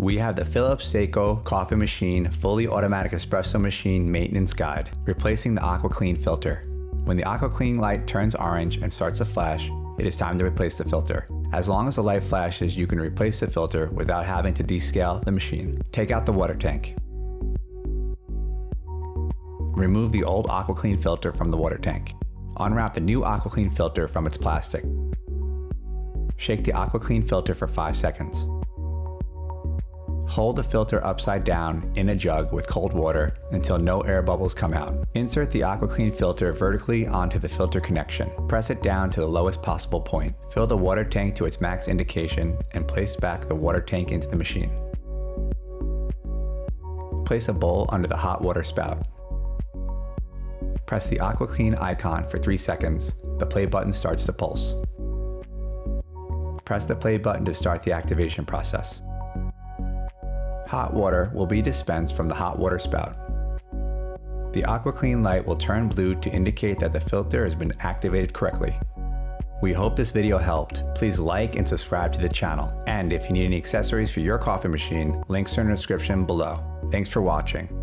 We have the Philips Saeco Coffee Machine Fully Automatic Espresso Machine Maintenance Guide, replacing the AquaClean filter. When the AquaClean light turns orange and starts to flash, it is time to replace the filter. As long as the light flashes, you can replace the filter without having to descale the machine. Take out the water tank. Remove the old AquaClean filter from the water tank. Unwrap the new AquaClean filter from its plastic. Shake the AquaClean filter for 5 seconds. Hold the filter upside down in a jug with cold water until no air bubbles come out. Insert the AquaClean filter vertically onto the filter connection. Press it down to the lowest possible point. Fill the water tank to its max indication and place back the water tank into the machine. Place a bowl under the hot water spout. Press the AquaClean icon for 3 seconds. The play button starts to pulse. Press the play button to start the activation process. Hot water will be dispensed from the hot water spout. The AquaClean light will turn blue to indicate that the filter has been activated correctly. We hope this video helped. Please like and subscribe to the channel. And if you need any accessories for your coffee machine, links are in the description below. Thanks for watching.